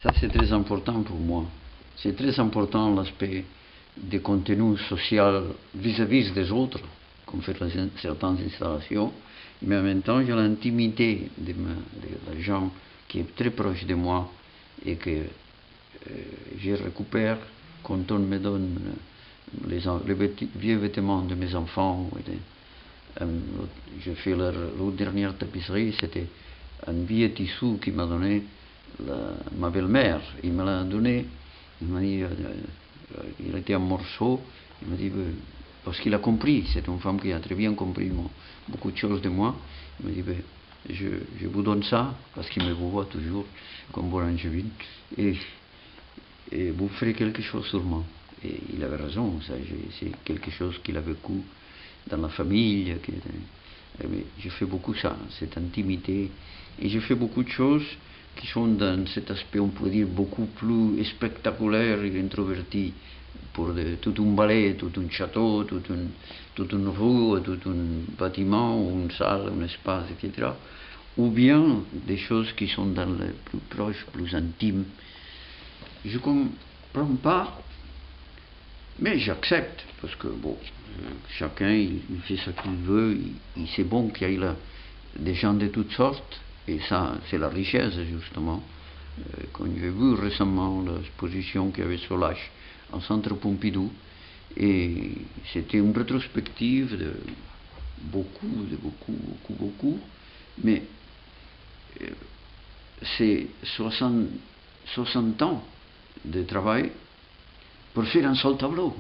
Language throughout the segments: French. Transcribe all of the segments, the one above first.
Ça, c'est très important pour moi. C'est très important l'aspect des contenus social vis-à-vis des autres, comme faire certaines installations, mais en même temps, j'ai l'intimité de la gens qui est très proche de moi et que je récupère quand on me donne les vieux vêtements de mes enfants. Je fais leur dernière tapisserie, c'était un vieux tissu qui m'a donné ma belle-mère. Il me l'a donné, il m'a dit, il était en morceaux, il m'a dit, parce qu'il a compris, c'est une femme qui a très bien compris beaucoup de choses de moi. Il m'a dit, je vous donne ça, parce qu'il me voit toujours comme bon angevine, et vous ferez quelque chose sur moi. Et il avait raison, c'est quelque chose qu'il a vécu dans la famille. Je fais beaucoup ça, cette intimité, et je fais beaucoup de choses qui sont dans cet aspect, on peut dire, beaucoup plus spectaculaire et introverti, pour tout un ballet, tout un château, toute une rue, tout un bâtiment, une salle, un espace, etc. Ou bien des choses qui sont dans le plus proche, plus intime. Je ne comprends pas, mais j'accepte, parce que bon, chacun il fait ce qu'il veut, c'est bon qu'il y ait là des gens de toutes sortes, et ça c'est la richesse justement. Quand j'ai vu récemment l'exposition qu'il y avait sur l'H en centre Pompidou, et c'était une rétrospective de beaucoup, mais c'est 60 ans de travail pour faire un seul tableau,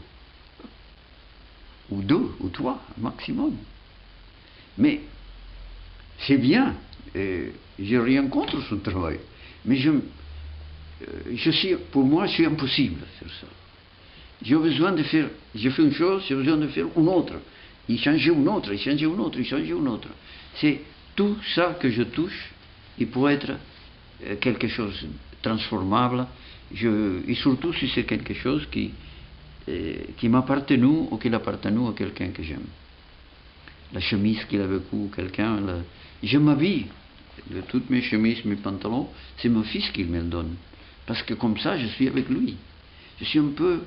ou deux, ou trois, maximum. Mais c'est bien, j'ai rien contre ce travail, mais pour moi, c'est impossible de faire ça. J'ai besoin de faire, je fais une chose, j'ai besoin de faire une autre, et changer une autre, et changer une autre, et changer une autre. C'est tout ça que je touche, il peut être quelque chose de transformable, et surtout si c'est quelque chose qui m'appartient ou qui appartient à quelqu'un que j'aime. La chemise qu'il a vécu, quelqu'un, je m'habille, toutes mes chemises, mes pantalons, c'est mon fils qui me le donne, parce que comme ça je suis avec lui. Je suis un peu,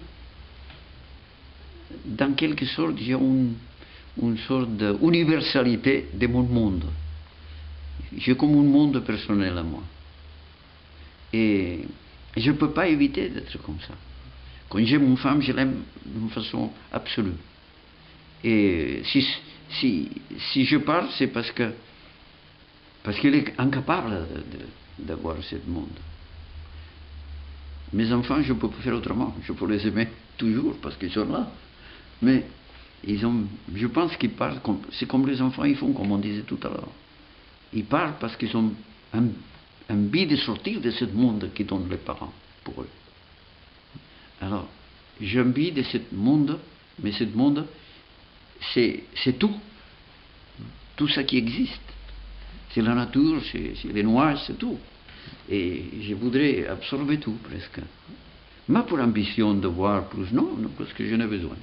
dans quelque sorte, j'ai une sorte d'universalité de mon monde. J'ai comme un monde personnel à moi. Et je ne peux pas éviter d'être comme ça. Quand j'aime une femme, je l'aime d'une façon absolue. Et si je parle, c'est parce qu'elle est incapable d'avoir ce monde. Mes enfants, je ne peux pas faire autrement. Je peux les aimer toujours parce qu'ils sont là. Mais je pense qu'ils parlent, c'est comme les enfants, ils font, comme on disait tout à l'heure. Ils parlent parce qu'ils ont envie de sortir de ce monde qui donnent les parents pour eux. Alors, j'ai envie de ce monde, mais ce monde, c'est tout. Tout ça qui existe. C'est la nature, c'est les nuages, c'est tout. Et je voudrais absorber tout, presque. Mais pour ambition de voir plus, non, parce que je n'ai besoin.